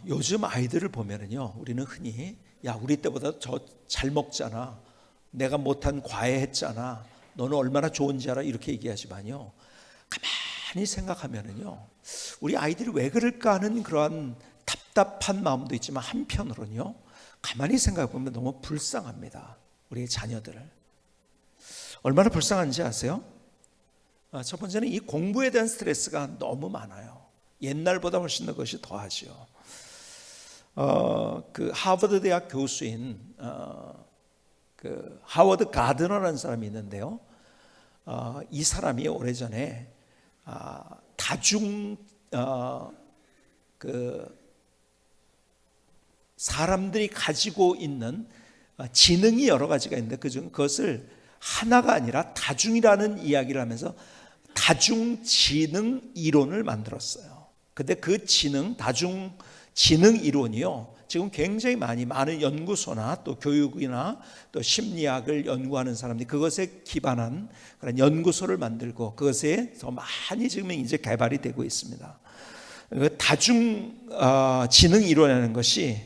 요즘 아이들을 보면은요, 우리는 흔히 야, 우리 때보다 더 잘 먹잖아, 내가 못한 과외했잖아, 너는 얼마나 좋은지 알아, 이렇게 얘기하지만요, 가만히 생각하면은요, 우리 아이들이 왜 그럴까 하는 그러한 답답한 마음도 있지만 한편으로는요, 가만히 생각해 보면 너무 불쌍합니다. 우리의 자녀들을 얼마나 불쌍한지 아세요? 첫 번째는 이 공부에 대한 스트레스가 너무 많아요. 옛날보다 훨씬 더 그것이 더하죠. 그 하버드 대학 교수인 그 하워드 가드너라는 사람이 있는데요. 이 사람이 오래전에 다중 그 사람들이 가지고 있는 지능이 여러 가지가 있는데 그것을 하나가 아니라 다중이라는 이야기를 하면서 다중지능 이론을 만들었어요. 근데 그 다중 지능 이론이요, 지금 굉장히 많은 연구소나 또 교육이나 또 심리학을 연구하는 사람들이 그것에 기반한 그런 연구소를 만들고 그것에 더 많이 지금 이제 개발이 되고 있습니다. 다중 지능 이론이라는 것이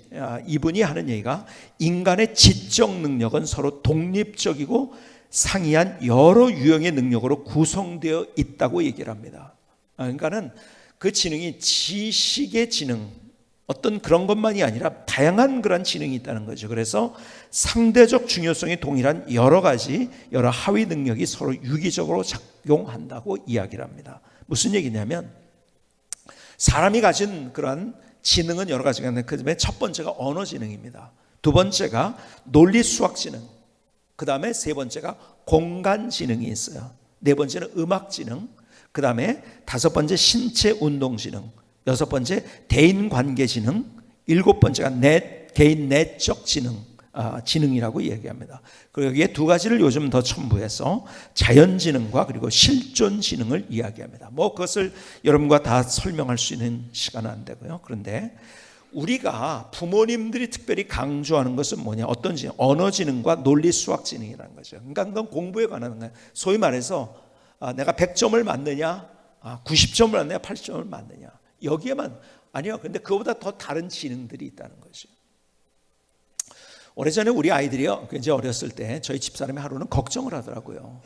이분이 하는 얘기가 인간의 지적 능력은 서로 독립적이고 상이한 여러 유형의 능력으로 구성되어 있다고 얘기를 합니다. 그러니까는 그 지능이 지식의 지능, 어떤 그런 것만이 아니라 다양한 그런 지능이 있다는 거죠. 그래서 상대적 중요성이 동일한 여러 하위 능력이 서로 유기적으로 작용한다고 이야기를 합니다. 무슨 얘기냐면 사람이 가진 그런 지능은 여러 가지가 있는데 그중에 첫 번째가 언어 지능입니다. 두 번째가 논리 수학 지능, 그 다음에 세 번째가 공간 지능이 있어요. 네 번째는 음악 지능, 그 다음에 다섯 번째 신체 운동 지능, 여섯 번째 대인 관계 지능, 일곱 번째가 개인 내적 지능이라고 얘기합니다. 그리고 여기에 두 가지를 요즘 더 첨부해서 자연지능과 그리고 실존지능을 이야기합니다. 그것을 여러분과 다 설명할 수 있는 시간은 안 되고요. 그런데 우리가 부모님들이 특별히 강조하는 것은 뭐냐? 어떤 지능? 언어지능과 논리수학지능이라는 거죠. 그러니까 그건 공부에 관한 거예요. 소위 말해서 내가 100점을 맞느냐, 90점을 맞느냐, 80점을 맞느냐, 여기에만 아니요. 근데 그거보다 더 다른 지능들이 있다는 거죠. 오래전에 우리 아이들이요, 이제 어렸을 때 저희 집사람이 하루는 걱정을 하더라고요.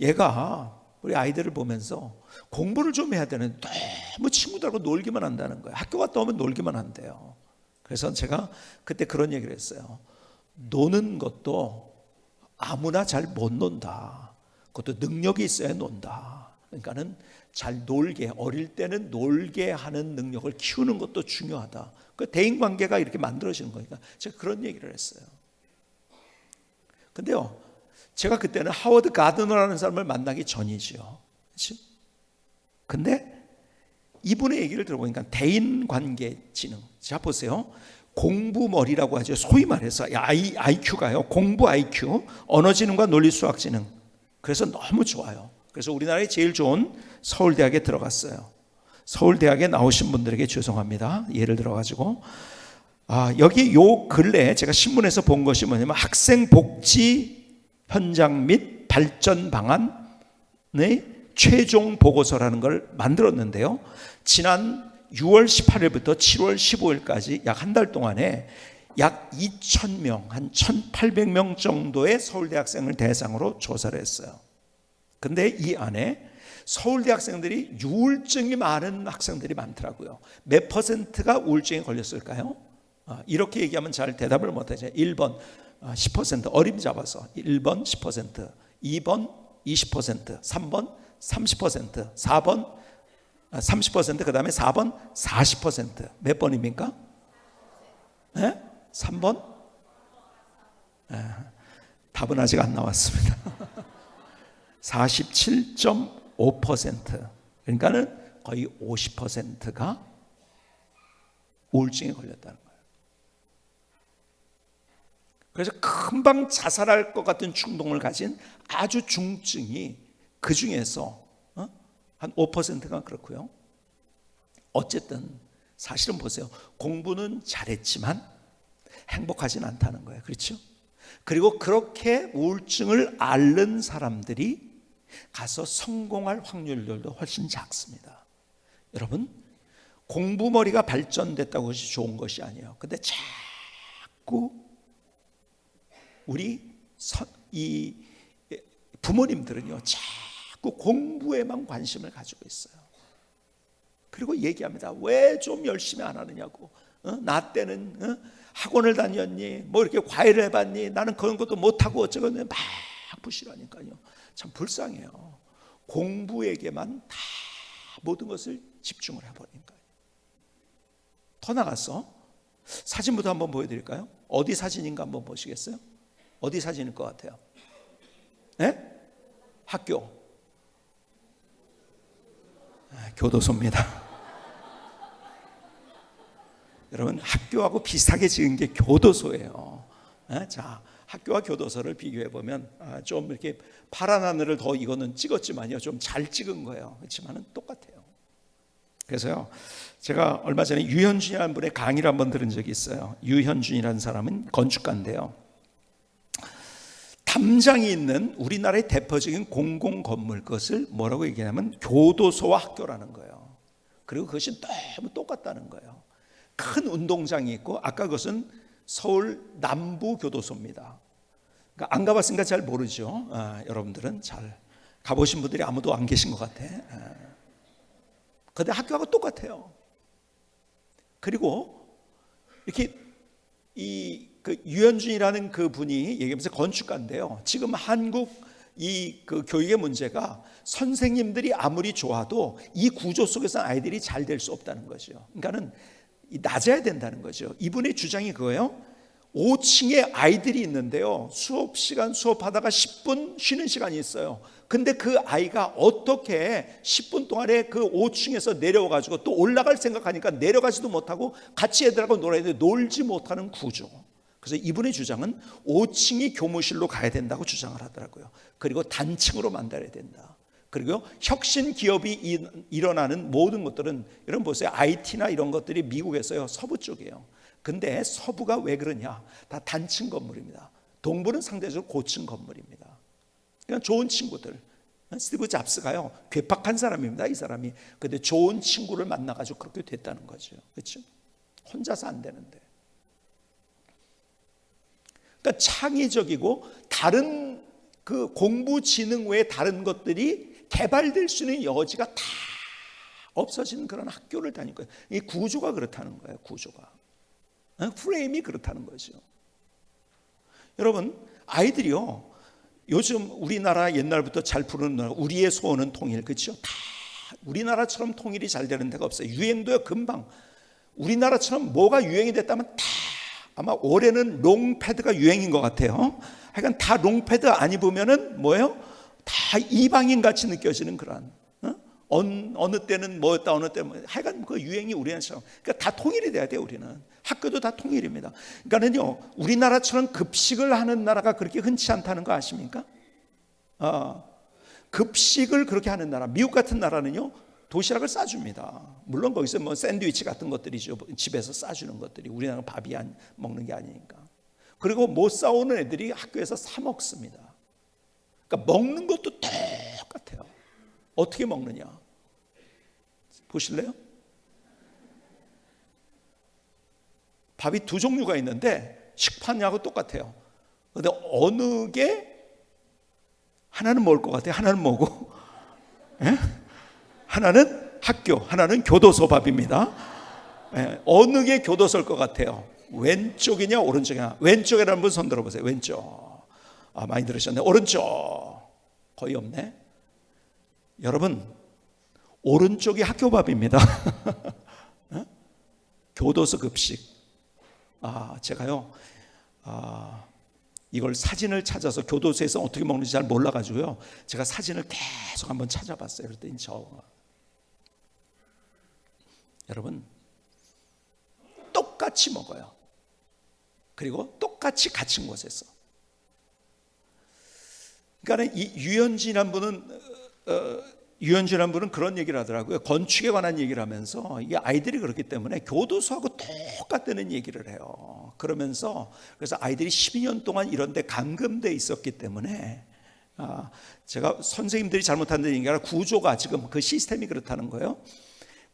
얘가 우리 아이들을 보면서 공부를 좀 해야 되는데 너무 친구들하고 놀기만 한다는 거예요. 학교 갔다 오면 놀기만 한대요. 그래서 제가 그때 그런 얘기를 했어요. 노는 것도 아무나 잘 못 논다. 그것도 능력이 있어야 논다. 그러니까는 잘 놀게, 어릴 때는 놀게 하는 능력을 키우는 것도 중요하다. 그 대인관계가 이렇게 만들어지는 거니까 제가 그런 얘기를 했어요. 근데요, 제가 그때는 하워드 가드너라는 사람을 만나기 전이지요. 그렇죠? 근데 이분의 얘기를 들어보니까 대인관계 지능, 자 보세요. 공부머리라고 하죠. 소위 말해서 IQ가요, 공부 IQ, 언어지능과 논리수학지능. 그래서 너무 좋아요. 그래서 우리나라에 제일 좋은 서울대학에 들어갔어요. 서울대학에 나오신 분들에게 죄송합니다. 예를 들어가지고 여기 요 근래 제가 신문에서 본 것이 뭐냐면 학생복지 현장 및 발전 방안의 최종 보고서라는 걸 만들었는데요. 지난 6월 18일부터 7월 15일까지 약 한 달 동안에 약 2,000명, 한 1,800명 정도의 서울대 학생을 대상으로 조사를 했어요. 근데 이 안에 서울대 학생들이 우울증이 많은 학생들이 많더라고요. 몇 퍼센트가 우울증에 걸렸을까요? 이렇게 얘기하면 잘 대답을 못하죠. 1번 10%, 어림 잡아서 1번 10%, 2번 20%, 3번 30%, 4번 30%, 그 다음에 4번 40%. 몇 번입니까? 네? 3번? 답은 아직 안 나왔습니다. 47.5%. 그러니까는 거의 50%가 우울증에 걸렸다는 거예요. 그래서 금방 자살할 것 같은 충동을 가진 아주 중증이 그 중에서 한 5%가 그렇고요. 어쨌든 사실은 보세요. 공부는 잘했지만 행복하진 않다는 거예요. 그렇죠? 그리고 그렇게 우울증을 앓는 사람들이 가서 성공할 확률들도 훨씬 작습니다. 여러분, 공부머리가 발전됐다고 그것이 좋은 것이 아니에요. 근데 자꾸 우리 이 부모님들은요, 자꾸 공부에만 관심을 가지고 있어요. 그리고 얘기합니다. 왜 좀 열심히 안 하느냐고. 나 때는 학원을 다녔니? 뭐 이렇게 과외를 해봤니? 나는 그런 것도 못하고 어쩌고는 막 부시라니까요. 참 불쌍해요. 공부에게만 다 모든 것을 집중을 해버리니까요. 더 나가서 사진부터 한번 보여드릴까요? 어디 사진인가 한번 보시겠어요? 어디 사진일 것 같아요? 네? 학교. 교도소입니다. 여러분, 학교하고 비슷하게 지은 게 교도소예요. 자, 학교와 교도소를 비교해 보면 좀 이렇게 파란 하늘을 더 이거는 찍었지만요, 좀 잘 찍은 거예요. 그렇지만은 똑같아요. 그래서요, 제가 얼마 전에 유현준이라는 분의 강의를 한번 들은 적이 있어요. 유현준이라는 사람은 건축가인데요. 담장이 있는 우리나라의 대표적인 공공 건물, 그것을 뭐라고 얘기하냐면 교도소와 학교라는 거예요. 그리고 그것이 너무 똑같다는 거예요. 큰 운동장이 있고, 아까 그것은 서울 남부교도소입니다. 그러니까 안 가봤으니까 잘 모르죠. 여러분들은 잘 가보신 분들이 아무도 안 계신 것 같아. 그런데 학교하고 똑같아요. 그리고 이렇게 그 유현준이라는 그 분이 얘기하면서 건축가인데요. 지금 한국 그 교육의 문제가 선생님들이 아무리 좋아도 이 구조 속에서 아이들이 잘 될 수 없다는 거죠. 그러니까는 낮아야 된다는 거죠. 이분의 주장이 그거예요. 5층에 아이들이 있는데요, 수업 시간 수업하다가 10분 쉬는 시간이 있어요. 근데 그 아이가 어떻게 10분 동안에 그 5층에서 내려와가지고 또 올라갈 생각하니까 내려가지도 못하고 같이 애들하고 놀아야 돼, 놀지 못하는 구조. 그래서 이분의 주장은 5층이 교무실로 가야 된다고 주장을 하더라고요. 그리고 단층으로 만들어야 된다. 그리고 혁신 기업이 일어나는 모든 것들은, 여러분 보세요, IT나 이런 것들이 미국에서요, 서부 쪽이에요. 근데 서부가 왜 그러냐? 다 단층 건물입니다. 동부는 상대적으로 고층 건물입니다. 그냥 좋은 친구들, 스티브 잡스가요, 괴팍한 사람입니다, 이 사람이. 근데 좋은 친구를 만나가지고 그렇게 됐다는 거죠. 그렇죠? 혼자서 안 되는데. 그러니까 창의적이고 다른 그 공부 지능 외에 다른 것들이 개발될 수 있는 여지가 다 없어지는 그런 학교를 다닐 거예요. 이 구조가 그렇다는 거예요. 구조가, 프레임이 그렇다는 거죠. 여러분, 아이들이요, 요즘 우리나라 옛날부터 잘 부르는 노래, 우리의 소원은 통일, 그렇죠? 다 우리나라처럼 통일이 잘 되는 데가 없어요. 유행도요, 금방. 우리나라처럼 뭐가 유행이 됐다면 다, 아마 올해는 롱패드가 유행인 것 같아요. 하여간 다 롱패드 안 입으면은 뭐예요? 다 이방인 같이 느껴지는 그런, 어느 때는 뭐였다, 어느 때는 뭐, 하여간 그 유행이 우리나라처럼. 그러니까 다 통일이 돼야 돼요. 우리는 학교도 다 통일입니다. 그러니까는요, 우리나라처럼 급식을 하는 나라가 그렇게 흔치 않다는 거 아십니까? 급식을 그렇게 하는 나라, 미국 같은 나라는요, 도시락을 싸줍니다. 물론 거기서 뭐 샌드위치 같은 것들이죠, 집에서 싸주는 것들이. 우리나라는 밥이 먹는 게 아니니까. 그리고 못 싸오는 애들이 학교에서 사 먹습니다. 그러니까 먹는 것도 똑같아요. 어떻게 먹느냐 보실래요? 밥이 두 종류가 있는데 식판하고 똑같아요. 그런데 어느 게 하나는 먹을 것 같아요. 하나는 뭐고? 예? 하나는 학교, 하나는 교도소 밥입니다. 예, 어느 게 교도소일 것 같아요? 왼쪽이냐 오른쪽이냐? 왼쪽이라는 분 손 들어보세요. 왼쪽. 많이 들으셨네. 오른쪽. 거의 없네. 여러분, 오른쪽이 학교 밥입니다. 교도소 급식. 제가요, 이걸 사진을 찾아서 교도소에서 어떻게 먹는지 잘 몰라가지고요, 제가 사진을 계속 한번 찾아봤어요. 그랬더니 여러분, 똑같이 먹어요. 그리고 똑같이 갇힌 곳에서. 그러니까 이 유현진이라는 분은 그런 얘기를 하더라고요. 건축에 관한 얘기를 하면서 이게 아이들이 그렇기 때문에 교도소하고 똑같다는 얘기를 해요. 그러면서 그래서 아이들이 12년 동안 이런 데 감금돼 있었기 때문에, 제가 선생님들이 잘못한다는 얘기가 아니라 구조가 지금 그 시스템이 그렇다는 거예요.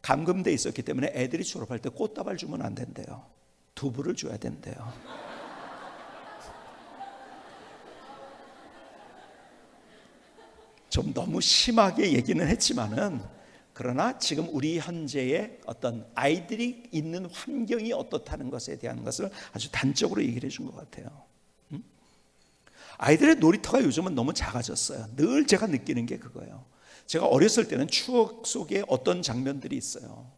감금돼 있었기 때문에 애들이 졸업할 때 꽃다발 주면 안 된대요. 두부를 줘야 된대요. 좀 너무 심하게 얘기는 했지만은, 그러나 지금 우리 현재의 어떤 아이들이 있는 환경이 어떻다는 것에 대한 것을 아주 단적으로 얘기를 해준 것 같아요. 아이들의 놀이터가 요즘은 너무 작아졌어요. 늘 제가 느끼는 게 그거예요. 제가 어렸을 때는 추억 속에 어떤 장면들이 있어요.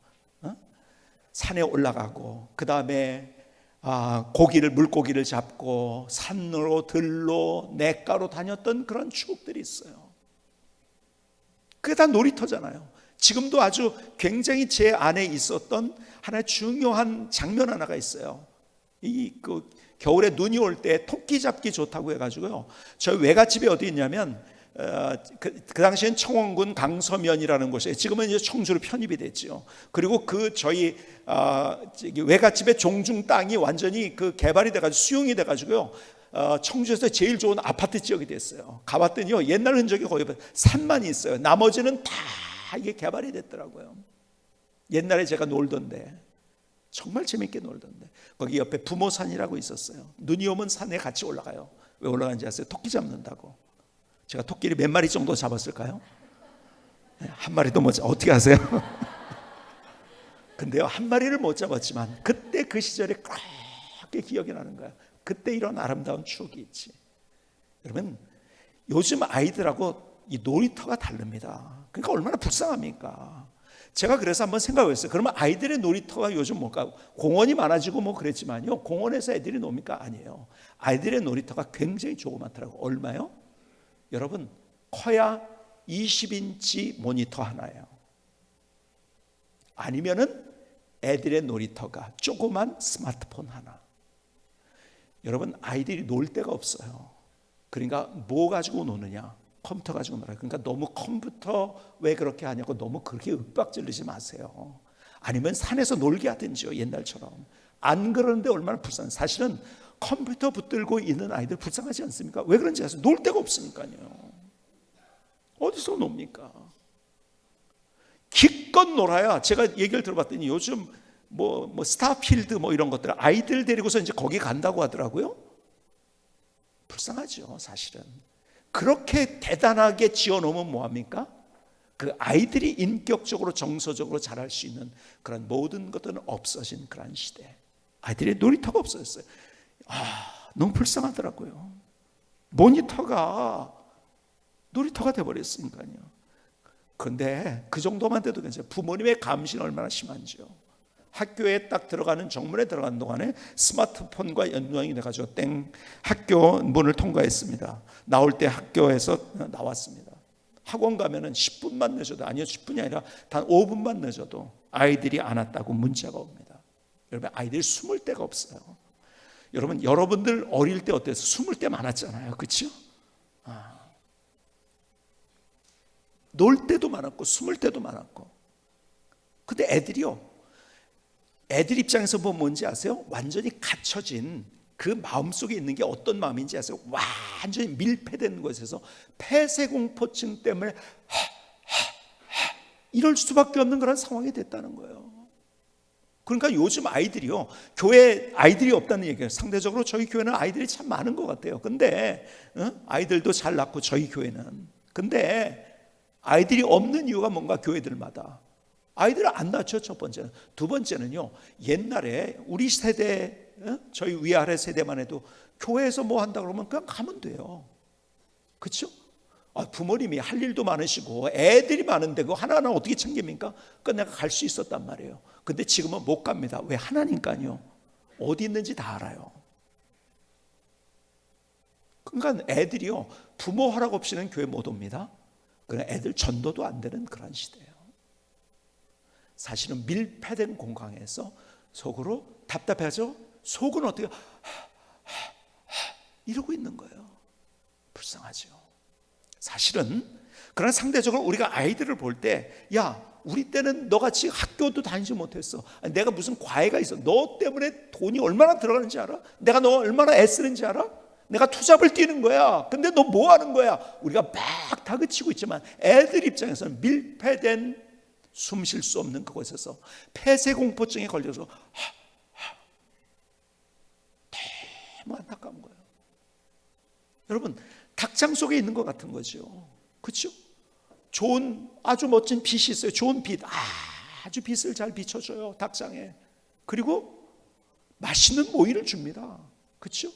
산에 올라가고, 그 다음에 물고기를 잡고 산으로 들로 냇가로 다녔던 그런 추억들이 있어요. 그게 다 놀이터잖아요. 지금도 아주 굉장히 제 안에 있었던 하나의 중요한 장면 하나가 있어요. 겨울에 눈이 올 때 토끼 잡기 좋다고 해가지고요, 저희 외갓집이 어디 있냐면 그 당시엔 청원군 강서면이라는 곳이에요. 지금은 이제 청주로 편입이 됐죠. 그리고 저희 외갓집의 종중 땅이 완전히 개발이 돼가지고 수용이 돼가지고요, 청주에서 제일 좋은 아파트 지역이 됐어요. 가봤더니요, 옛날 흔적이 거의 산만 있어요. 나머지는 다 이게 개발이 됐더라고요. 옛날에 제가 놀던데, 정말 재밌게 놀던데, 거기 옆에 부모산이라고 있었어요. 눈이 오면 산에 같이 올라가요. 왜 올라가는지 아세요? 토끼 잡는다고. 제가 토끼를 몇 마리 정도 잡았을까요? 한 마리도 못 잡았어요. 어떻게 아세요? 근데요, 한 마리를 못 잡았지만 그때 그 시절에 그렇게 기억이 나는 거야. 그때 이런 아름다운 추억이 있지. 여러분, 요즘 아이들하고 이 놀이터가 다릅니다. 그러니까 얼마나 불쌍합니까? 제가 그래서 한번 생각했어요. 그러면 아이들의 놀이터가 요즘 뭘까? 공원이 많아지고 뭐 그랬지만요, 공원에서 애들이 놉니까? 아니에요. 아이들의 놀이터가 굉장히 조그맣더라고요. 얼마요? 여러분, 커야 20인치 모니터 하나예요. 아니면은 애들의 놀이터가 조그만 스마트폰 하나. 여러분, 아이들이 놀 데가 없어요. 그러니까 뭐 가지고 노느냐? 컴퓨터 가지고 놀아요. 그러니까 너무 컴퓨터 왜 그렇게 하냐고 너무 그렇게 윽박질르지 마세요. 아니면 산에서 놀게 하든지요, 옛날처럼. 안 그러는데 얼마나 불쌍해요. 사실은 컴퓨터 붙들고 있는 아이들 불쌍하지 않습니까? 왜 그런지 아세요? 놀 데가 없으니까요. 어디서 놉니까? 기껏 놀아야, 제가 얘기를 들어봤더니 요즘 뭐 스타필드 뭐 이런 것들 아이들 데리고서 이제 거기 간다고 하더라고요. 불쌍하죠, 사실은. 그렇게 대단하게 지어놓으면 뭐합니까? 그 아이들이 인격적으로 정서적으로 자랄 수 있는 그런 모든 것들은 없어진 그런 시대. 아이들의 놀이터가 없어졌어요. 너무 불쌍하더라고요. 모니터가 놀이터가 돼버렸으니까요. 그런데 그 정도만 돼도 괜찮아요. 부모님의 감시는 얼마나 심한지요. 학교에 딱 들어가는, 정문에 들어가는 동안에 스마트폰과 연동이 돼가지고 학교 문을 통과했습니다. 나올 때 학교에서 나왔습니다. 학원 가면은 10분만 늦어도, 아니요 10분이 아니라 단 5분만 늦어도 아이들이 안 왔다고 문자가 옵니다. 여러분, 아이들이 숨을 데가 없어요. 여러분, 여러분들 어릴 때 어땠어요? 숨을 때 많았잖아요, 그렇죠? 놀 때도 많았고 숨을 때도 많았고. 근데 애들 입장에서 보면 뭔지 아세요? 완전히 갇혀진 그 마음속에 있는 게 어떤 마음인지 아세요? 완전히 밀폐된 곳에서 폐쇄공포증 때문에 이럴 수밖에 없는 그런 상황이 됐다는 거예요. 그러니까 요즘 아이들이요, 교회 아이들이 없다는 얘기예요. 상대적으로 저희 교회는 아이들이 참 많은 것 같아요. 근데 아이들도 잘 낳고 저희 교회는. 근데 아이들이 없는 이유가 뭔가, 교회들마다 아이들을 안 낳죠, 첫 번째는. 두 번째는요, 옛날에 우리 세대, 저희 위아래 세대만 해도 교회에서 뭐 한다 그러면 그냥 가면 돼요. 그렇죠? 부모님이 할 일도 많으시고 애들이 많은데 그거 하나하나 어떻게 챙깁니까? 그러니까 내가 갈 수 있었단 말이에요. 근데 지금은 못 갑니다. 왜? 하나니까요. 어디 있는지 다 알아요. 그러니까 애들이요, 부모 허락 없이는 교회 못 옵니다. 그러나 애들 전도도 안 되는 그런 시대예요. 사실은 밀폐된 공간에서 속으로 답답해서 속은 어떻게 이러고 있는 거예요. 불쌍하죠. 사실은 그러나 상대적으로 우리가 아이들을 볼 때, 야, 우리 때는 너같이 학교도 다니지 못했어. 내가 무슨 과외가 있어. 너 때문에 돈이 얼마나 들어가는지 알아? 내가 너 얼마나 애쓰는지 알아? 내가 투잡을 뛰는 거야. 근데 너 뭐 하는 거야? 우리가 막 다그치고 있지만 애들 입장에서는 밀폐된 숨 쉴 수 없는 그곳에서 폐쇄공포증에 걸려서 너무 안타까운 거예요. 여러분, 닭장 속에 있는 것 같은 거죠. 그렇죠? 좋은 아주 멋진 빛이 있어요. 좋은 빛, 아주 빛을 잘 비춰줘요, 닭장에. 그리고 맛있는 모이를 줍니다. 그렇죠?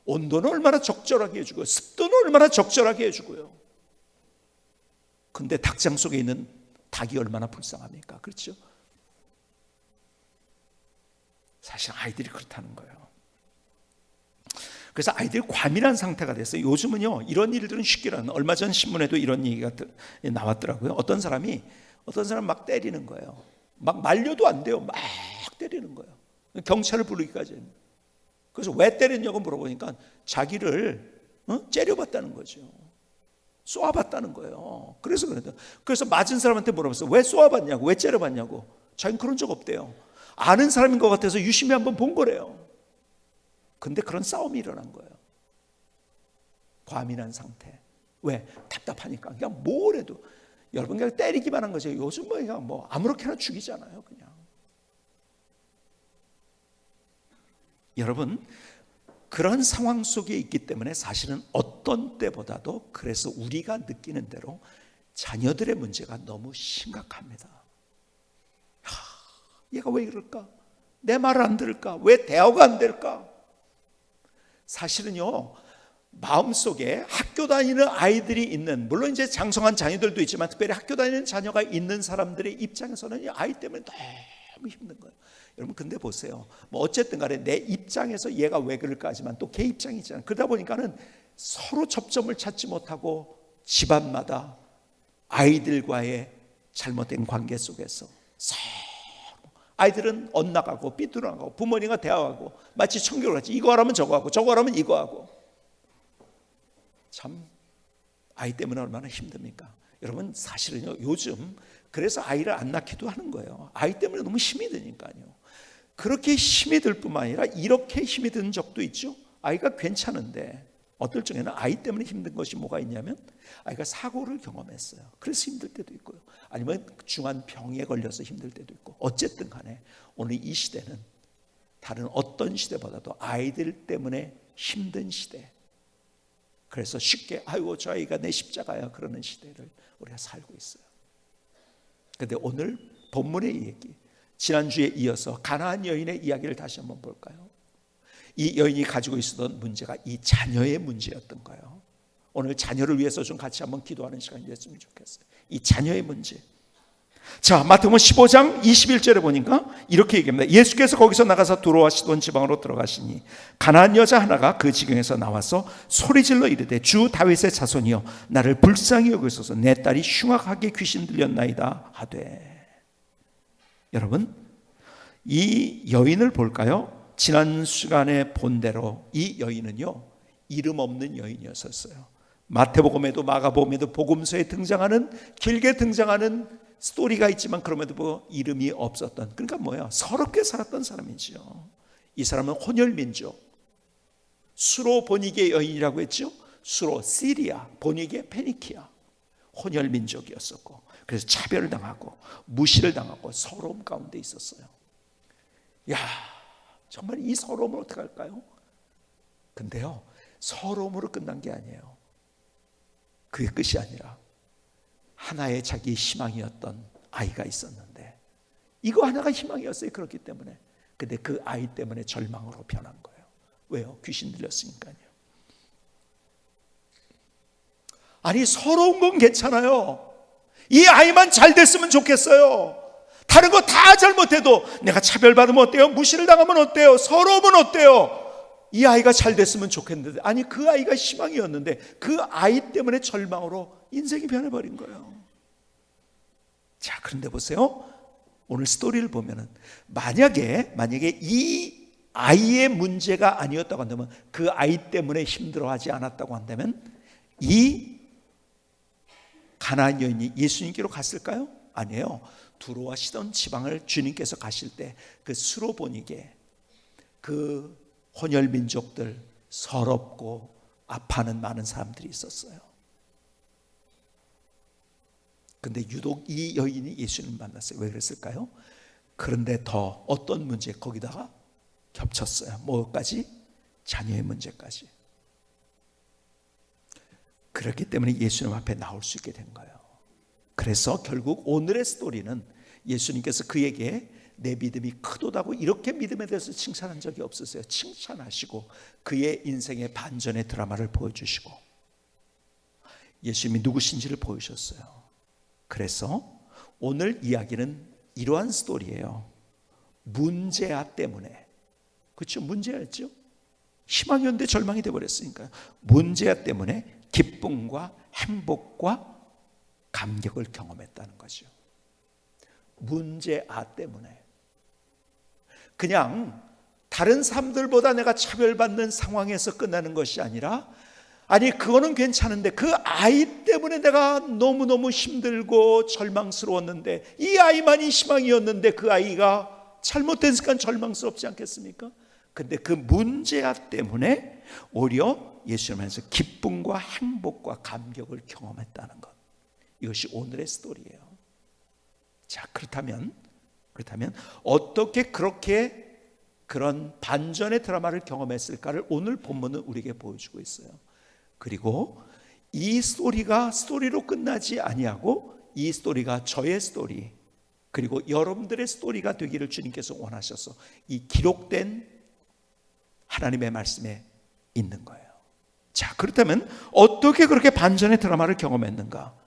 온도는 얼마나 적절하게 해주고요, 습도는 얼마나 적절하게 해주고요. 근데 닭장 속에 있는 닭이 얼마나 불쌍합니까? 그렇죠? 사실 아이들이 그렇다는 거예요. 그래서 아이들이 과민한 상태가 됐어요. 요즘은요, 이런 일들은 쉽게 일어나요. 얼마 전 신문에도 이런 얘기가 나왔더라고요. 어떤 사람 막 때리는 거예요. 막 말려도 안 돼요. 막 때리는 거예요. 경찰을 부르기까지. 그래서 왜 때렸냐고 물어보니까 자기를 째려봤다는 거죠. 쏘아봤다는 거예요. 그래서 그래요. 그래서 맞은 사람한테 물어봤어요. 왜 쏘아봤냐고, 왜 째려봤냐고. 자기는 그런 적 없대요. 아는 사람인 것 같아서 유심히 한번 본 거래요. 근데 그런 싸움이 일어난 거예요. 과민한 상태. 왜? 답답하니까. 그냥 뭘 해도. 여러분, 그냥 때리기만 한 거죠. 요즘 그냥 아무렇게나 죽이잖아요, 그냥. 여러분, 그런 상황 속에 있기 때문에 사실은 어떤 때보다도 그래서 우리가 느끼는 대로 자녀들의 문제가 너무 심각합니다. 얘가 왜 이럴까? 내 말을 안 들을까? 왜 대화가 안 될까? 사실은요, 마음속에 학교 다니는 아이들이 있는, 물론 이제 장성한 자녀들도 있지만 특별히 학교 다니는 자녀가 있는 사람들의 입장에서는 이 아이 때문에 너무 힘든 거예요. 여러분, 근데 보세요. 어쨌든 간에 내 입장에서 얘가 왜 그럴까 하지만 또 걔 입장이 있잖아요. 그러다 보니까는 서로 접점을 찾지 못하고 집안마다 아이들과의 잘못된 관계 속에서 서로 아이들은 엇나가고 삐뚤어나가고 부모님과 대화하고 마치 청결같이 이거 하라면 저거 하고 저거 하라면 이거 하고. 참 아이 때문에 얼마나 힘듭니까? 여러분, 사실은요, 요즘 그래서 아이를 안 낳기도 하는 거예요. 아이 때문에 너무 힘이 드니까요. 그렇게 힘이 들 뿐만 아니라 이렇게 힘이 든 적도 있죠. 아이가 괜찮은데 어떨 적에는 아이 때문에 힘든 것이 뭐가 있냐면 아이가 사고를 경험했어요. 그래서 힘들 때도 있고요. 아니면 중한 병에 걸려서 힘들 때도 있고. 어쨌든 간에 오늘 이 시대는 다른 어떤 시대보다도 아이들 때문에 힘든 시대. 그래서 쉽게 아이고 저 아이가 내 십자가야 그러는 시대를 우리가 살고 있어요. 그런데 오늘 본문의 얘기, 지난주에 이어서 가나안 여인의 이야기를 다시 한번 볼까요? 이 여인이 가지고 있었던 문제가 이 자녀의 문제였던 거예요. 오늘 자녀를 위해서 좀 같이 한번 기도하는 시간이 됐으면 좋겠어요. 이 자녀의 문제. 자, 마태복음 15장 21절에 보니까 이렇게 얘기합니다. 예수께서 거기서 나가서 두로와 시돈 지방으로 들어가시니 가나안 여자 하나가 그 지경에서 나와서 소리질러 이르되 주 다윗의 자손이여 나를 불쌍히 여기소서 내 딸이 흉악하게 귀신 들렸나이다 하되. 여러분, 이 여인을 볼까요? 지난 시간에 본 대로 이 여인은요, 이름 없는 여인이었어요. 마태복음에도 마가복음에도 복음서에 등장하는, 길게 등장하는 스토리가 있지만 그럼에도 이름이 없었던, 그러니까 뭐야, 서럽게 살았던 사람이죠. 이 사람은 혼혈민족, 수로 보니게 여인이라고 했죠. 수로 시리아, 보니게 페니키아, 혼혈민족이었었고, 그래서 차별을 당하고 무시를 당하고 서러움 가운데 있었어요. 야, 정말 이 서러움을 어떻게 할까요? 근데요, 서러움으로 끝난 게 아니에요. 그게 끝이 아니라 하나의 자기 희망이었던 아이가 있었는데, 이거 하나가 희망이었어요. 그렇기 때문에. 근데 그 아이 때문에 절망으로 변한 거예요. 왜요? 귀신 들렸으니까요. 아니, 서러운 건 괜찮아요. 이 아이만 잘 됐으면 좋겠어요. 다른 거 다 잘못해도, 내가 차별받으면 어때요? 무시를 당하면 어때요? 서러우면 어때요? 이 아이가 잘 됐으면 좋겠는데, 아니, 그 아이가 희망이었는데 그 아이 때문에 절망으로 인생이 변해버린 거예요. 자, 그런데 보세요. 오늘 스토리를 보면은 만약에 이 아이의 문제가 아니었다고 한다면, 그 아이 때문에 힘들어하지 않았다고 한다면 이 가나안 여인이 예수님께로 갔을까요? 아니에요. 두로와 시돈 지방을 주님께서 가실 때 그 수로 보니게 그 혼혈 민족들, 서럽고 아파하는 많은 사람들이 있었어요. 근데 유독 이 여인이 예수님을 만났어요. 왜 그랬을까요? 그런데 더 어떤 문제 거기다가 겹쳤어요. 뭐까지? 자녀의 문제까지. 그렇기 때문에 예수님 앞에 나올 수 있게 된 거예요. 그래서 결국 오늘의 스토리는 예수님께서 그에게 내 믿음이 크도다고 이렇게 믿음에 대해서 칭찬한 적이 없었어요. 칭찬하시고 그의 인생의 반전의 드라마를 보여주시고 예수님이 누구신지를 보여주셨어요. 그래서 오늘 이야기는 이러한 스토리예요. 문제아 때문에, 그렇죠? 문제아였죠. 희망이었는데 절망이 되어버렸으니까 문제아 때문에 기쁨과 행복과 감격을 경험했다는 거죠. 문제아 때문에. 그냥 다른 사람들보다 내가 차별받는 상황에서 끝나는 것이 아니라, 아니 그거는 괜찮은데 그 아이 때문에 내가 너무너무 힘들고 절망스러웠는데, 이 아이만이 희망이었는데 그 아이가 잘못됐으니까 절망스럽지 않겠습니까? 근데 그 문제아 때문에 오히려 예수님께서 기쁨과 행복과 감격을 경험했다는 것, 이것이 오늘의 스토리예요. 자, 그렇다면 어떻게 그렇게 그런 반전의 드라마를 경험했을까를 오늘 본문은 우리에게 보여주고 있어요. 그리고 이 스토리가 스토리로 끝나지 아니하고 이 스토리가 저의 스토리, 그리고 여러분들의 스토리가 되기를 주님께서 원하셔서 이 기록된 하나님의 말씀에 있는 거예요. 자, 그렇다면 어떻게 그렇게 반전의 드라마를 경험했는가?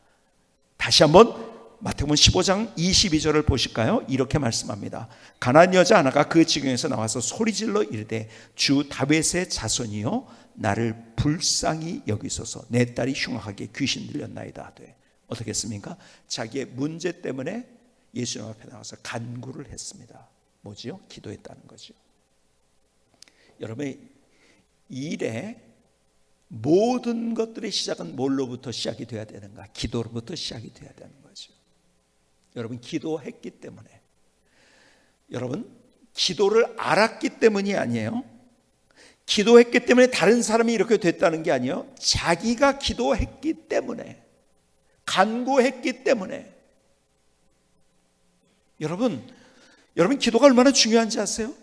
다시 한번 마태복음 15장 22절을 보실까요? 이렇게 말씀합니다. 가난한 여자 하나가 그 지경에서 나와서 소리질러 이르되 주 다윗의 자손이여 나를 불쌍히 여기소서, 내 딸이 흉악하게 귀신 들렸나이다 하되. 어떻게 했습니까? 자기의 문제 때문에 예수님 앞에 나와서 간구를 했습니다. 뭐지요? 기도했다는 거죠. 여러분, 일의 모든 것들의 시작은 뭘로부터 시작이 돼야 되는가? 기도로부터 시작이 돼야 되는 거죠. 여러분, 기도했기 때문에, 여러분 기도를 알았기 때문이 아니에요. 기도했기 때문에 다른 사람이 이렇게 됐다는 게 아니에요. 자기가 기도했기 때문에, 간구했기 때문에. 여러분 기도가 얼마나 중요한지 아세요?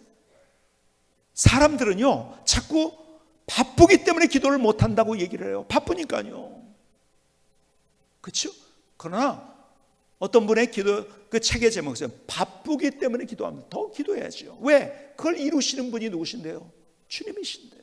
사람들은요 자꾸 바쁘기 때문에 기도를 못한다고 얘기를 해요. 바쁘니까요. 그렇죠? 그러나 어떤 분의 기도, 그 책의 제목이 바쁘기 때문에 기도합니다. 더 기도해야죠. 왜? 그걸 이루시는 분이 누구신데요? 주님이신데요.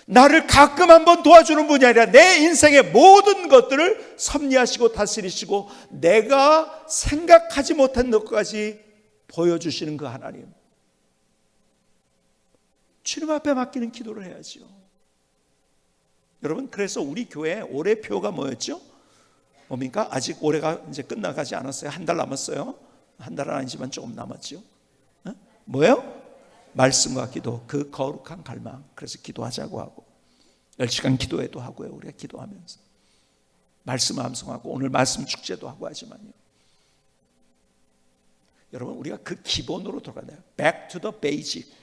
나를 가끔 한번 도와주는 분이 아니라 내 인생의 모든 것들을 섭리하시고 다스리시고 내가 생각하지 못한 것까지 보여주시는 그 하나님, 주님 앞에 맡기는 기도를 해야죠. 여러분, 그래서 우리 교회 올해 표가 뭐였죠? 뭡니까? 아직 올해가 이제 끝나가지 않았어요. 한 달 남았어요. 한 달은 아니지만 조금 남았죠. 뭐예요? 말씀과 기도, 그 거룩한 갈망. 그래서 기도하자고 하고 10시간 기도회도 하고요. 우리가 기도하면서 말씀 암송하고 오늘 말씀 축제도 하고 하지만요, 여러분 우리가 그 기본으로 돌아가야 돼요. Back to the basic.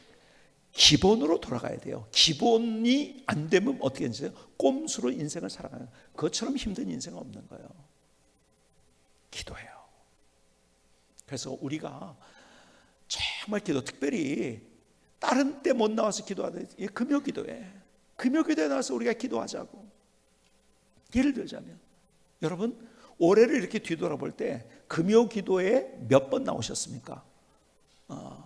기본으로 돌아가야 돼요. 기본이 안 되면 어떻게 되세요? 꼼수로 인생을 살아가는, 그것처럼 힘든 인생은 없는 거예요. 기도해요. 그래서 우리가 정말 기도, 특별히 다른 때 못 나와서 기도하는 금요 기도회, 금요 기도에 나와서 우리가 기도하자고. 예를 들자면 여러분 올해를 이렇게 뒤돌아볼 때 금요 기도에 몇 번 나오셨습니까?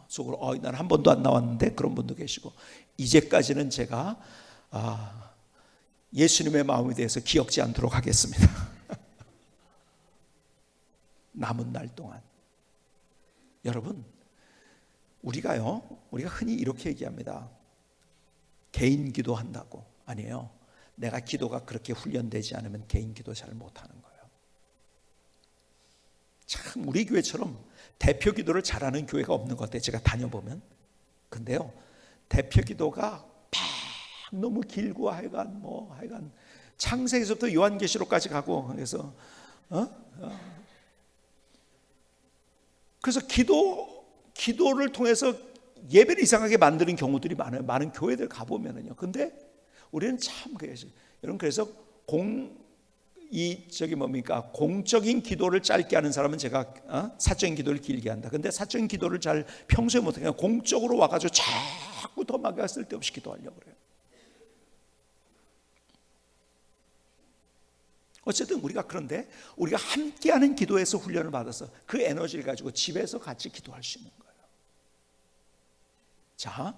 속으로 나는 한 번도 안 나왔는데 그런 분도 계시고, 이제까지는 제가 예수님의 마음에 대해서 기억지 않도록 하겠습니다. 남은 날 동안 여러분 우리가 흔히 이렇게 얘기합니다. 개인 기도한다고. 아니에요. 내가 기도가 그렇게 훈련되지 않으면 개인 기도 잘 못하는 거예요. 참 우리 교회처럼 대표 기도를 잘하는 교회가 없는 것 같아요. 제가 다녀보면. 근데요, 대표 기도가 막 너무 길고 하여간 창세기서부터 요한계시록까지 가고, 그래서 그래서 기도를 통해서 예배를 이상하게 만드는 경우들이 많아요. 많은 교회들 가보면은요. 근데 우리는 참 그래요. 여러분, 그래서 공적인 기도를 짧게 하는 사람은 제가 사적인 기도를 길게 한다. 근데 사적인 기도를 잘 평소에 못하니까 공적으로 와가지고 자꾸 더 막 쓸데없이 기도하려고 그래요. 어쨌든 그런데 우리가 함께하는 기도에서 훈련을 받아서 그 에너지를 가지고 집에서 같이 기도할 수 있는 거예요. 자,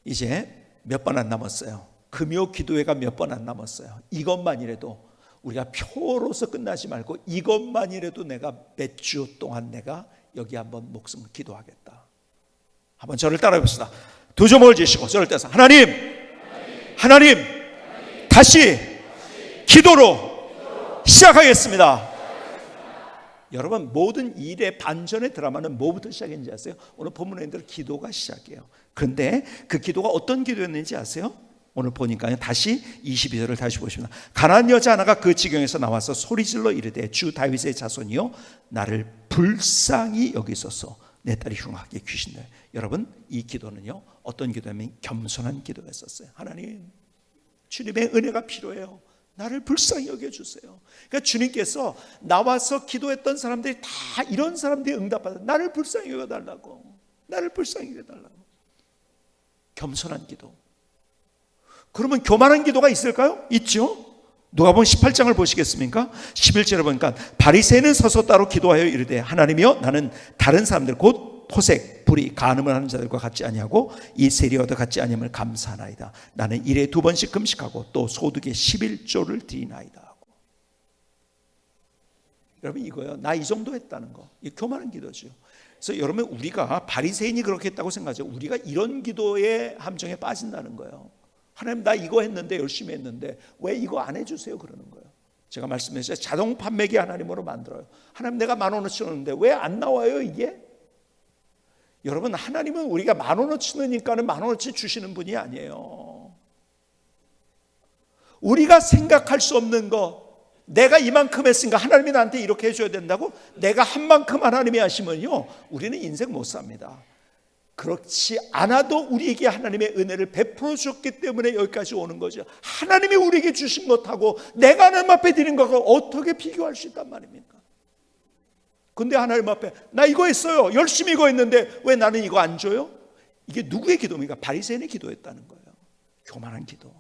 이제 몇 번 안 남았어요. 금요 기도회가 몇 번 안 남았어요. 이것만이라도 우리가 표로서 끝나지 말고 이것만이라도 내가 몇 주 동안 내가 여기 한번 목숨 기도하겠다. 한번 저를 따라해 봅시다. 두 손을 쥐시고 저를 따라서 하나님 다시 기도로 시작하겠습니다. 여러분, 모든 일의 반전의 드라마는 뭐부터 시작했는지 아세요? 오늘 본문에 있는 기도가 시작이에요. 그런데 그 기도가 어떤 기도였는지 아세요? 오늘 보니까요. 다시 22절을 다시 보시면 가난한 여자 하나가 그 지경에서 나와서 소리질러 이르되 주 다윗의 자손이요 나를 불쌍히 여기소서 내 딸이 흉하게 귀신다. 여러분, 이 기도는요 어떤 기도냐면 겸손한 기도였었어요. 하나님, 주님의 은혜가 필요해요. 나를 불쌍히 여겨주세요. 그러니까 주님께서 나와서 기도했던 사람들이 다 이런 사람들이 응답받아 나를 불쌍히 여겨달라고, 나를 불쌍히 여겨달라고. 겸손한 기도. 그러면 교만한 기도가 있을까요? 있죠. 누가복음 18장을 보시겠습니까? 11절에 보니까 바리새인은 서서 따로 기도하여 이르되 하나님이여 나는 다른 사람들 곧 토색, 불의, 간음을 하는 자들과 같지 아니하고 이 세리와도 같지 아니함을 감사하나이다. 나는 일에 2번씩 금식하고 또 소득의 11조를 드리나이다 하고. 여러분, 이거요, 나 이 정도 했다는 거, 이 교만한 기도죠. 그래서 여러분, 우리가 바리새인이 그렇게 했다고 생각하죠. 우리가 이런 기도의 함정에 빠진다는 거예요. 하나님, 나 이거 했는데, 열심히 했는데 왜 이거 안 해주세요? 그러는 거예요. 제가 말씀드렸어요. 자동 판매기 하나님으로 만들어요. 하나님, 내가 10,000원어치 줬는데 왜 안 나와요 이게? 여러분, 하나님은 우리가 10,000원어치 넣으니까는 10,000원어치 주시는 분이 아니에요. 우리가 생각할 수 없는 거, 내가 이만큼 했으니까 하나님이 나한테 이렇게 해줘야 된다고 내가 한 만큼 하나님이 하시면요 우리는 인생 못 삽니다. 그렇지 않아도 우리에게 하나님의 은혜를 베풀어 주셨기 때문에 여기까지 오는 거죠. 하나님이 우리에게 주신 것하고 내가 하나님 앞에 드린 것과 어떻게 비교할 수 있단 말입니까? 근데 하나님 앞에 나 이거 했어요, 열심히 이거 했는데 왜 나는 이거 안 줘요? 이게 누구의 기도입니까? 바리새인의 기도였다는 거예요. 교만한 기도.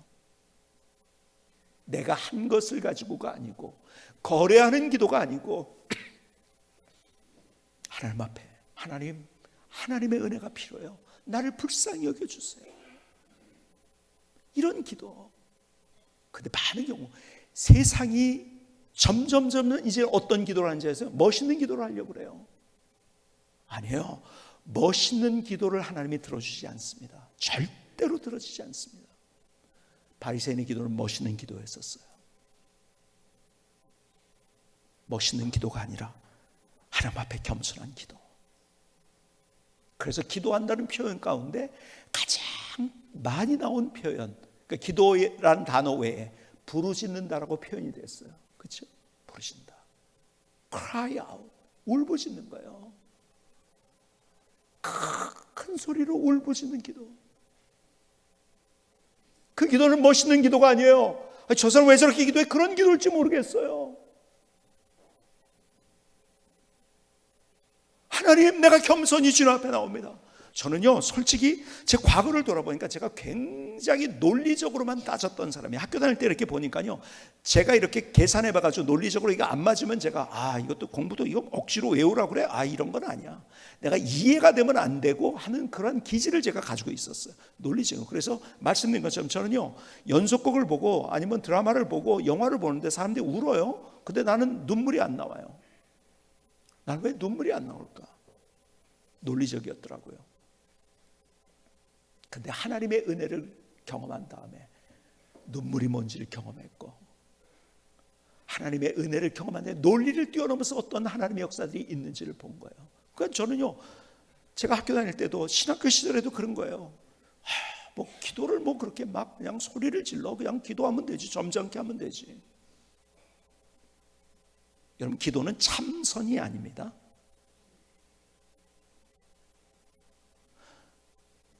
내가 한 것을 가지고가 아니고, 거래하는 기도가 아니고, 하나님 앞에 하나님의 은혜가 필요해요. 나를 불쌍히 여겨주세요. 이런 기도. 근데 많은 경우 세상이 점점 이제 어떤 기도를 하는지 아세요? 멋있는 기도를 하려고 그래요. 아니에요. 멋있는 기도를 하나님이 들어주지 않습니다. 절대로 들어주지 않습니다. 바리새인의 기도는 멋있는 기도였었어요. 멋있는 기도가 아니라 하나님 앞에 겸손한 기도. 그래서 기도한다는 표현 가운데 가장 많이 나온 표현, 그러니까 기도라는 단어 외에 부르짖는다라고 표현이 됐어요. 그렇죠? 부르짖는다. cry out. 울부짖는 거예요. 큰 소리로 울부짖는 기도. 그 기도는 멋있는 기도가 아니에요. 저 사람 왜 저렇게 기도해? 그런 기도일지 모르겠어요. 하나님, 내가 겸손히 주님 앞에 나옵니다. 저는요 솔직히 제 과거를 돌아보니까 제가 굉장히 논리적으로만 따졌던 사람이에요. 학교 다닐 때 이렇게 보니까요, 제가 이렇게 계산해봐가지고 논리적으로 이거 안 맞으면 제가 이것도 공부도 이거 억지로 외우라고 그래? 이런 건 아니야. 내가 이해가 되면 안 되고 하는 그런 기질을 제가 가지고 있었어요. 논리적으로. 그래서 말씀드린 것처럼 저는요 연속극을 보고 아니면 드라마를 보고 영화를 보는데 사람들이 울어요. 근데 나는 눈물이 안 나와요. 난 왜 눈물이 안 나올까? 논리적이었더라고요. 근데 하나님의 은혜를 경험한 다음에 눈물이 뭔지를 경험했고, 하나님의 은혜를 경험한 다음에 논리를 뛰어넘어서 어떤 하나님의 역사들이 있는지를 본 거예요. 그러니까 저는요, 제가 학교 다닐 때도 신학교 시절에도 그런 거예요. 뭐 기도를 뭐 그렇게 막 그냥 소리를 질러 그냥 기도하면 되지, 점잖게 하면 되지. 여러분, 기도는 참선이 아닙니다.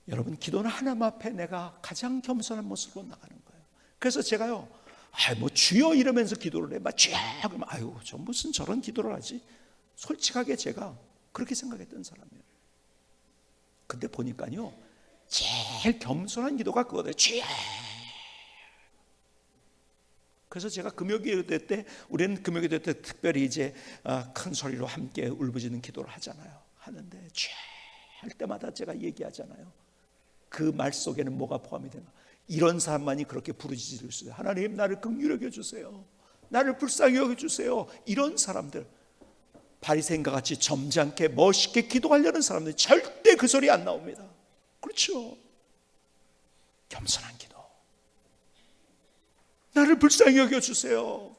여러분, 기도는 하나님 앞에 내가 가장 겸손한 모습으로 나가는 거예요. 그래서 제가요 뭐 주여 이러면서 기도를 해. 막 주여 그러면 아유 저 무슨 저런 기도를 하지? 솔직하게 제가 그렇게 생각했던 사람이에요. 근데 보니까요 제일 겸손한 기도가 그거예요. 주여. 그래서 제가 금요기도 때 우리는 금요기도 때 특별히 이제 큰 소리로 함께 울부짖는 기도를 하잖아요. 하는데 주여 할 때마다 제가 얘기하잖아요. 그 말 속에는 뭐가 포함이 되나? 이런 사람만이 그렇게 부르짖을 수 있어요. 하나님 나를 긍휼히 여겨주세요. 나를 불쌍히 여겨주세요. 이런 사람들, 바리새인과 같이 점잖게 멋있게 기도하려는 사람들 절대 그 소리 안 나옵니다. 그렇죠? 겸손한 기도. 나를 불쌍히 여겨주세요.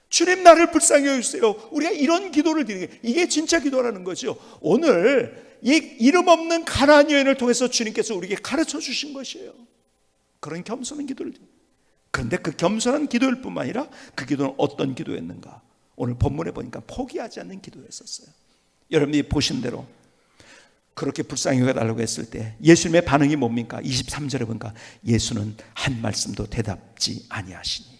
주님 나를 불쌍히 여겨주세요. 우리가 이런 기도를 드리는 게 이게 진짜 기도라는 거죠. 오늘 이 이름 없는 가나안 여인을 통해서 주님께서 우리에게 가르쳐 주신 것이에요. 그런 겸손한 기도를 드립니다. 그런데 그 겸손한 기도일 뿐만 아니라 그 기도는 어떤 기도였는가? 오늘 본문에 보니까 포기하지 않는 기도였었어요. 여러분이 보신 대로 그렇게 불쌍히 여겨달라고 했을 때 예수님의 반응이 뭡니까? 23절에 보니까 예수는 한 말씀도 대답지 아니하시니.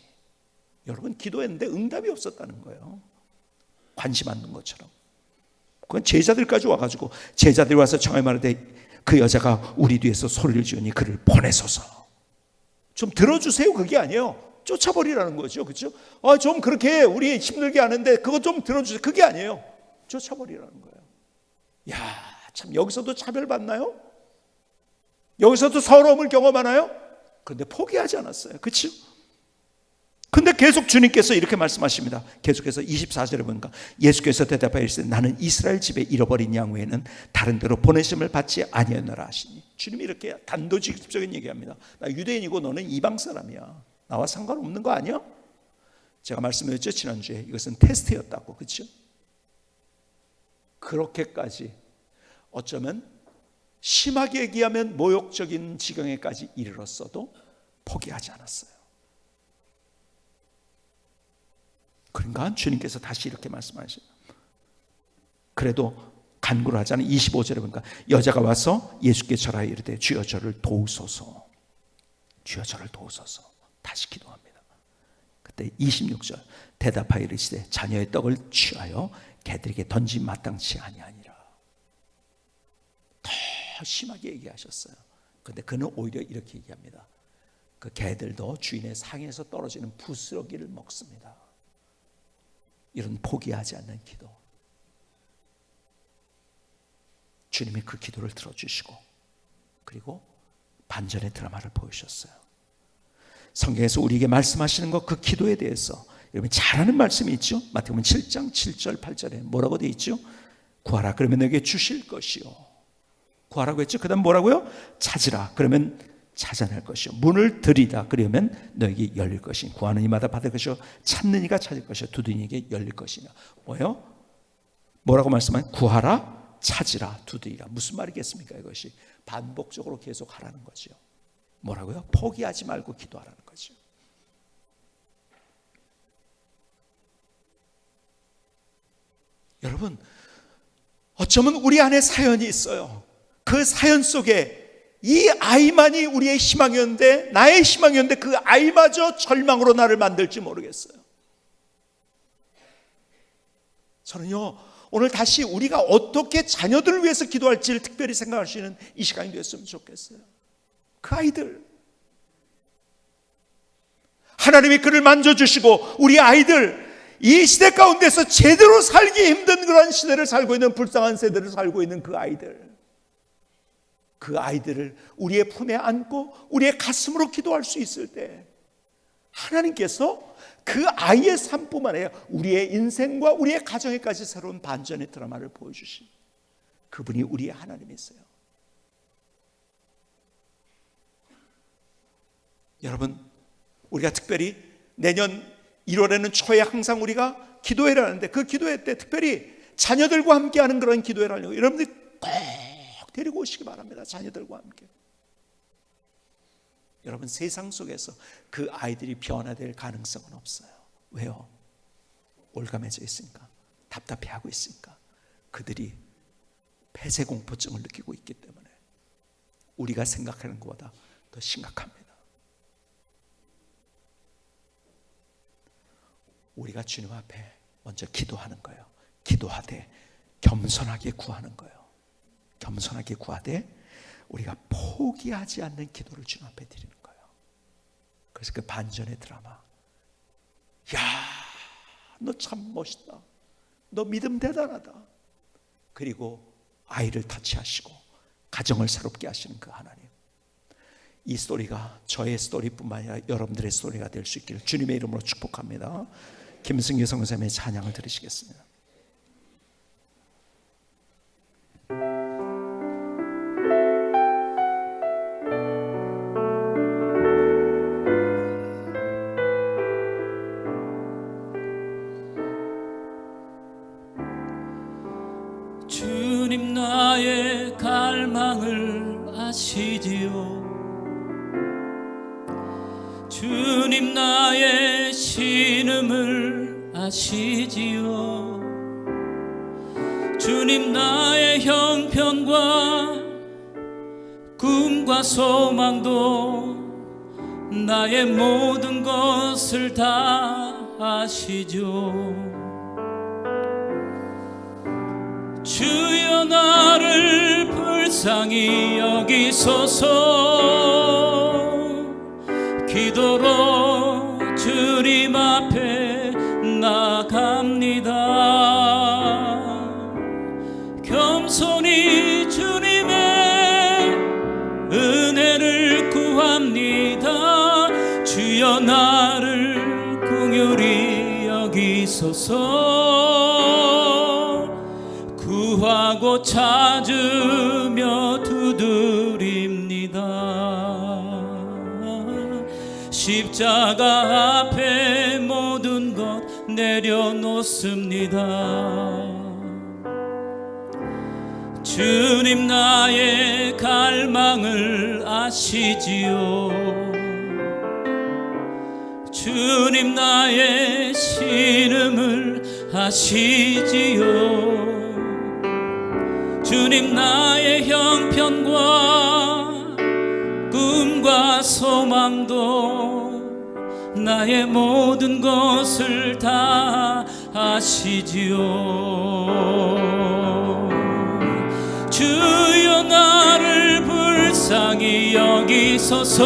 여러분 기도했는데 응답이 없었다는 거예요. 관심 안 둔 것처럼. 그건 제자들까지 와가지고 제자들이 와서 정하여 말하되 그 여자가 우리 뒤에서 소리를 지으니 그를 보내소서. 좀 들어주세요 그게 아니에요. 쫓아버리라는 거죠. 그렇죠? 좀 그렇게 우리 힘들게 하는데 그거 좀 들어주세요. 그게 아니에요. 쫓아버리라는 거예요. 야, 참 여기서도 차별받나요? 여기서도 서러움을 경험하나요? 그런데 포기하지 않았어요. 그렇죠? 근데 계속 주님께서 이렇게 말씀하십니다. 계속해서 24절에 보니까 예수께서 대답하여 이르시되 나는 이스라엘 집에 잃어버린 양 외에는 다른 데로 보내심을 받지 아니하노라 하시니. 주님이 이렇게 단도직입적인 얘기합니다. 나 유대인이고 너는 이방 사람이야. 나와 상관없는 거 아니야? 제가 말씀드렸죠 지난주에. 이것은 테스트였다고. 그렇죠? 그렇게까지 어쩌면 심하게 얘기하면 모욕적인 지경에까지 이르렀어도 포기하지 않았어요. 그러니까 주님께서 다시 이렇게 말씀하십니다. 그래도 간구를 하자는 25절에 보니까 여자가 와서 예수께 절하여 이르되 주여 저를 도우소서. 주여 저를 도우소서. 다시 기도합니다. 그때 26절 대답하여 이르시되 자녀의 떡을 취하여 개들에게 던지 마땅치 아니하니라. 더 심하게 얘기하셨어요. 그런데 그는 오히려 이렇게 얘기합니다. 그 개들도 주인의 상에서 떨어지는 부스러기를 먹습니다. 이런 포기하지 않는 기도. 주님이 그 기도를 들어주시고 그리고 반전의 드라마를 보여주셨어요. 성경에서 우리에게 말씀하시는 것, 그 기도에 대해서 여러분 잘 아는 말씀이 있죠. 마태복음 7장 7절 8절에 뭐라고 되어 있죠? 구하라 그러면 너에게 주실 것이요. 구하라고 했죠. 그 다음 뭐라고요? 찾으라 그러면 찾아낼 것이요. 문을 들이다 그러면 너에게 열릴 것이니 구하는 이마다 받을 것이요 찾는 이가 찾을 것이요 두드리는 이에게 열릴 것이냐. 뭐예요? 뭐라고 말씀하면 구하라 찾으라 두드리라. 무슨 말이겠습니까? 이것이 반복적으로 계속 하라는 거죠. 뭐라고요? 포기하지 말고 기도하라는 거죠. 여러분 어쩌면 우리 안에 사연이 있어요. 그 사연 속에 이 아이만이 우리의 희망이었는데 나의 희망이었는데 그 아이마저 절망으로 나를 만들지 모르겠어요. 저는요 오늘 다시 우리가 어떻게 자녀들을 위해서 기도할지를 특별히 생각할 수 있는 이 시간이 되었으면 좋겠어요. 그 아이들 하나님이 그를 만져주시고 우리 아이들 이 시대 가운데서 제대로 살기 힘든 그런 시대를 살고 있는 불쌍한 세대를 살고 있는 그 아이들을 우리의 품에 안고 우리의 가슴으로 기도할 수 있을 때 하나님께서 그 아이의 삶뿐만 아니라 우리의 인생과 우리의 가정에까지 새로운 반전의 드라마를 보여주신 그분이 우리의 하나님이세요. 여러분 우리가 특별히 내년 1월에는 초에 항상 우리가 기도회를 하는데 그 기도회 때 특별히 자녀들과 함께하는 그런 기도회를 하려고 여러분들이 꼭 데리고 오시기 바랍니다. 자녀들과 함께. 여러분 세상 속에서 그 아이들이 변화될 가능성은 없어요. 왜요? 올가매져 있으니까, 답답해하고 있으니까, 그들이 폐쇄공포증을 느끼고 있기 때문에 우리가 생각하는 것보다 더 심각합니다. 우리가 주님 앞에 먼저 기도하는 거예요. 기도하되 겸손하게 구하는 거예요. 겸손하게 구하되 우리가 포기하지 않는 기도를 주님 앞에 드리는 거예요. 그래서 그 반전의 드라마, 야, 너 참 멋있다, 너 믿음 대단하다, 그리고 아이를 터치하시고 가정을 새롭게 하시는 그 하나님, 이 스토리가 저의 스토리뿐만 아니라 여러분들의 스토리가 될 수 있기를 주님의 이름으로 축복합니다. 김승규 선생님의 찬양을 들으시겠습니다. 주님 나의 갈망을 아시지요. 주님 나의 신음을 아시지요. 주님 나의 형편과 꿈과 소망도 나의 모든 것을 다 아시죠. 주여 나를 불쌍히 여기소서. 기도로 주님 앞에 나갑니다. 겸손히 주님의 은혜를 구합니다. 주여 나를 긍휼히 여기소서. 구하고 찾으며 두드립니다. 십자가 앞에 모든 것 내려놓습니다. 주님 나의 갈망을 아시지요. 주님 나의 신음을 아시지요. 주님 나의 형편과 꿈과 소망도 나의 모든 것을 다 아시지요. 주여 나를 불쌍히 여기소서.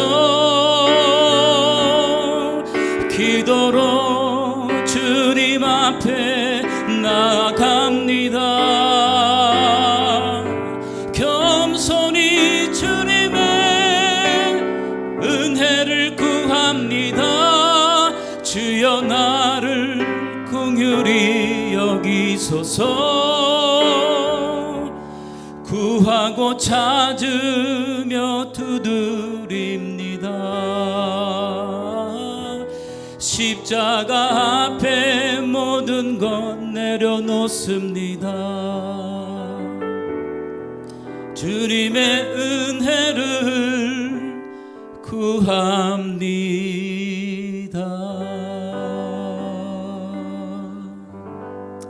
기도로 주님 앞에 나갑니다. 겸손히 주님의 은혜를 구합니다. 주여 나를 긍휼히 여기소서. 구하고 찾으며 두드립니다. 십자가 앞에 모든 것 내려놓습니다. 주님의 은혜를 구합니다.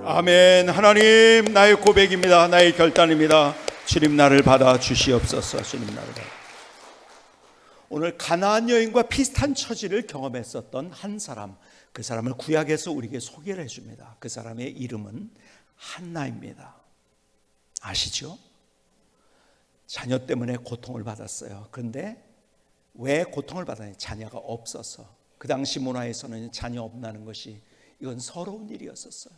아멘. 하나님, 나의 고백입니다. 나의 결단입니다. 주님 나를 받아 주시옵소서. 주님 나를 받아. 오늘 가나안 여인과 비슷한 처지를 경험했었던 한 사람, 그 사람을 구약에서 우리에게 소개를 해줍니다. 그 사람의 이름은 한나입니다. 아시죠? 자녀 때문에 고통을 받았어요. 그런데 왜 고통을 받았냐? 자녀가 없어서. 그 당시 문화에서는 자녀 없다는 것이 이건 서러운 일이었었어요.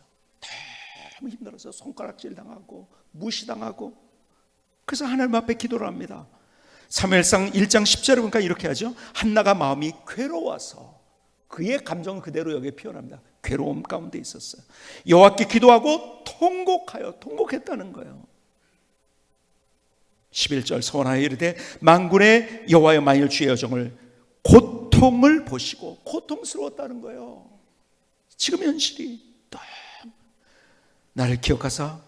너무 힘들어서 손가락질 당하고 무시당하고. 그래서 하나님 앞에 기도를 합니다. 사무엘상 1장 10절에 보니까 이렇게 하죠. 한나가 마음이 괴로워서, 그의 감정은 그대로 여기에 표현합니다. 괴로움 가운데 있었어요. 여호와께 기도하고 통곡했다는 거예요. 11절 소원하여 이르되 만군의 여호와여, 만일 주의 여종을 고통을 보시고, 고통스러웠다는 거예요. 지금 현실이 나를 기억하사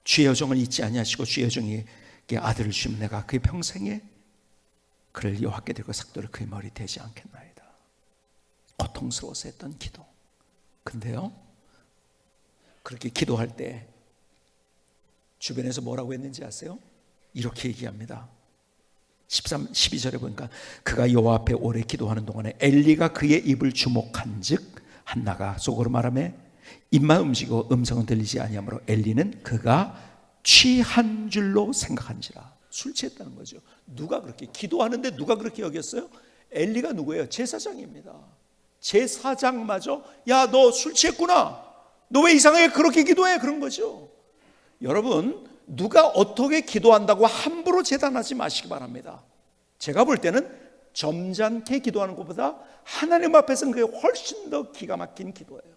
주의 여종을 잊지 아니하시고 주의 여종에게 아들을 주시면 내가 그의 평생에 그를 여호와께 드리고 삭도를 그의 머리 대지 않겠나이다. 고통스러워서 했던 기도. 근데요, 그렇게 기도할 때 주변에서 뭐라고 했는지 아세요? 이렇게 얘기합니다. 12절에 보니까 그가 여호와 앞에 오래 기도하는 동안에 엘리가 그의 입을 주목한 즉 한나가 속으로 말하매 입만 움직이고 음성은 들리지 아니하므로 엘리는 그가 취한 줄로 생각한지라. 술 취했다는 거죠. 누가 그렇게 기도하는데 누가 그렇게 여겼어요? 엘리가 누구예요? 제사장입니다. 제사장마저 야, 너 술 취했구나. 너 왜 이상하게 그렇게 기도해? 그런 거죠. 여러분, 누가 어떻게 기도한다고 함부로 재단하지 마시기 바랍니다. 제가 볼 때는 점잖게 기도하는 것보다 하나님 앞에서는 그게 훨씬 더 기가 막힌 기도예요.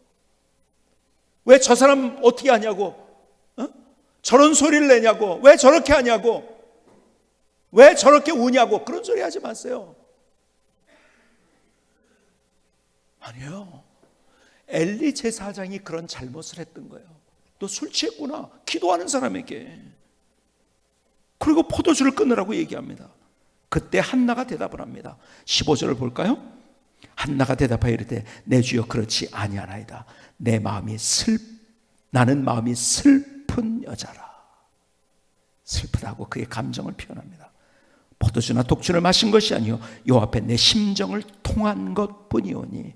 왜 저 사람 어떻게 하냐고, 저런 소리를 내냐고, 왜 저렇게 하냐고, 왜 저렇게 우냐고, 그런 소리 하지 마세요. 아니요, 엘리 제사장이 그런 잘못을 했던 거예요. 너 술 취했구나, 기도하는 사람에게. 그리고 포도주를 끊으라고 얘기합니다. 그때 한나가 대답을 합니다. 15절을 볼까요? 한나가 대답하여 이르되 내 주여 그렇지 아니하나이다. 나는 마음이 슬픈 여자라. 슬프다고 그의 감정을 표현합니다. 포도주나 독주를 마신 것이 아니요 요 앞에 내 심정을 통한 것뿐이오니.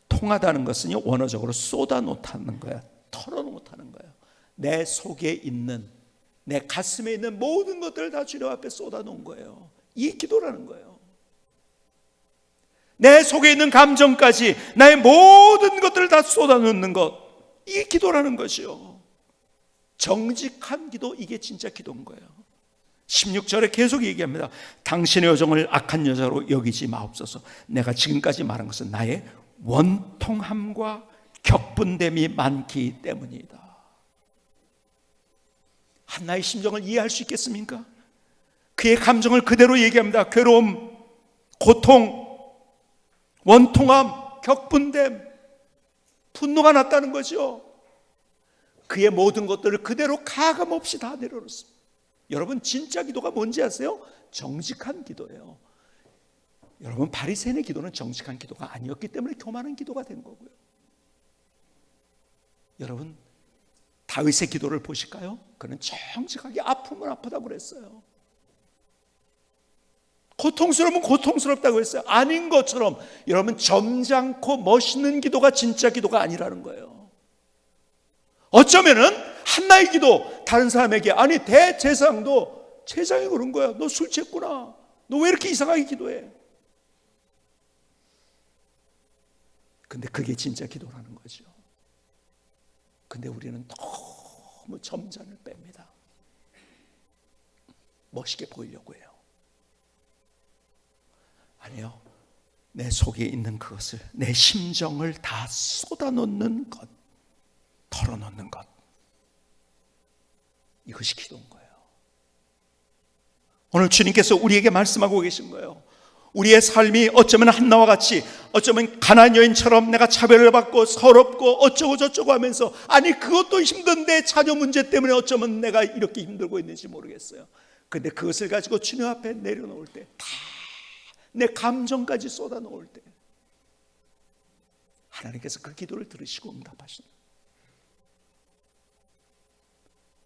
통하다는 것은요, 원어적으로 쏟아놓다는 거야. 털어놓다는 거예요. 내 속에 있는, 내 가슴에 있는 모든 것들을 다 주님 앞에 쏟아놓은 거예요. 이게 기도라는 거예요. 내 속에 있는 감정까지, 나의 모든 것들을 다 쏟아놓는 것, 이게 기도라는 것이요. 정직한 기도, 이게 진짜 기도인 거예요. 16절에 계속 얘기합니다. 당신의 여종을 악한 여자로 여기지 마옵소서. 내가 지금까지 말한 것은 나의 원통함과 격분됨이 많기 때문이다. 한나의 심정을 이해할 수 있겠습니까? 그의 감정을 그대로 얘기합니다. 괴로움, 고통, 원통함, 격분됨, 분노가 났다는 거죠. 그의 모든 것들을 그대로 가감없이 다 내려놓습니다. 여러분, 진짜 기도가 뭔지 아세요? 정직한 기도예요. 여러분, 바리새인의 기도는 정직한 기도가 아니었기 때문에 교만한 기도가 된 거고요. 여러분, 다윗의 기도를 보실까요? 그는 정직하게 아프면 아프다고 그랬어요. 고통스러우면 고통스럽다고 했어요. 아닌 것처럼. 여러분, 점잖고 멋있는 기도가 진짜 기도가 아니라는 거예요. 어쩌면은 한나의 기도, 다른 사람에게, 아니 대제사장도 제사장이 그런 거야. 너 술 취했구나. 너 왜 이렇게 이상하게 기도해? 근데 그게 진짜 기도라는 거죠. 근데 우리는 너무 점잖을 뺍니다. 멋있게 보이려고 해요. 아니요, 내 속에 있는 그것을, 내 심정을 다 쏟아놓는 것, 털어놓는 것, 이것이 기도인 거예요. 오늘 주님께서 우리에게 말씀하고 계신 거예요. 우리의 삶이 어쩌면 한나와 같이, 어쩌면 가나안 여인처럼 내가 차별을 받고 서럽고 어쩌고 저쩌고 하면서, 아니 그것도 힘든데 자녀 문제 때문에 어쩌면 내가 이렇게 힘들고 있는지 모르겠어요. 근데 그것을 가지고 주님 앞에 내려놓을 때, 다 내 감정까지 쏟아놓을 때 하나님께서 그 기도를 들으시고 응답하십니다.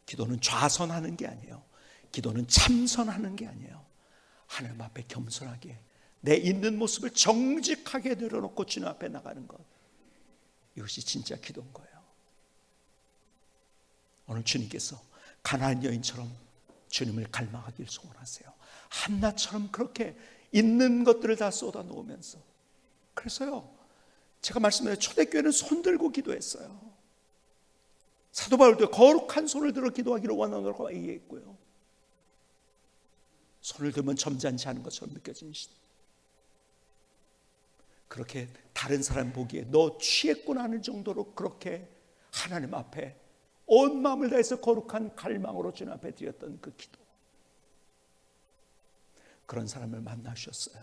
기도는 좌선하는 게 아니에요. 기도는 참선하는 게 아니에요. 하나님 앞에 겸손하게 내 있는 모습을 정직하게 내려놓고 주님 앞에 나가는 것, 이것이 진짜 기도인 거예요. 오늘 주님께서 가나안 여인처럼 주님을 갈망하길 소원하세요. 한나처럼 그렇게 있는 것들을 다 쏟아놓으면서. 그래서요, 제가 말씀드린 초대교회는 손 들고 기도했어요. 사도 바울도 거룩한 손을 들어 기도하기를 원하노라고 얘기했고요. 손을 들면 점잖지 않은 것처럼 느껴지는 시대. 그렇게 다른 사람 보기에 너 취했구나 하는 정도로 그렇게 하나님 앞에 온 마음을 다해서 거룩한 갈망으로 주님 앞에 드렸던 그 기도. 그런 사람을 만나셨어요.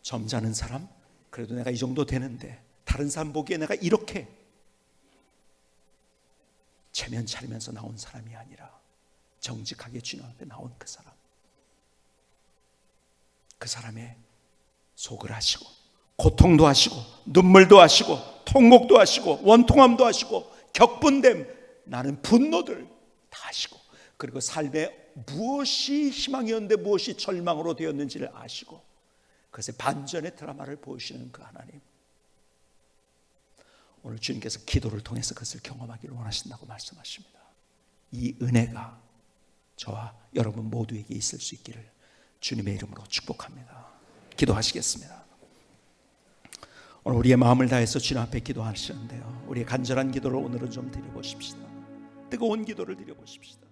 점잖은 사람, 그래도 내가 이 정도 되는데 다른 사람 보기에 내가 이렇게 체면 차리면서 나온 사람이 아니라 정직하게 주님 앞에 나온 그 사람. 그 사람의 속을 아시고 고통도 하시고 눈물도 하시고 통곡도 하시고 원통함도 하시고 격분됨, 나는 분노들 다 하시고, 그리고 삶에 무엇이 희망이었는데 무엇이 절망으로 되었는지를 아시고 그것의 반전의 드라마를 보여주시는 그 하나님. 오늘 주님께서 기도를 통해서 그것을 경험하기를 원하신다고 말씀하십니다. 이 은혜가 저와 여러분 모두에게 있을 수 있기를 주님의 이름으로 축복합니다. 기도하시겠습니다. 오늘 우리의 마음을 다해서 주님 앞에 기도하시는데요, 우리의 간절한 기도를 오늘은 좀 드려보십시다. 뜨거운 기도를 드려보십시다.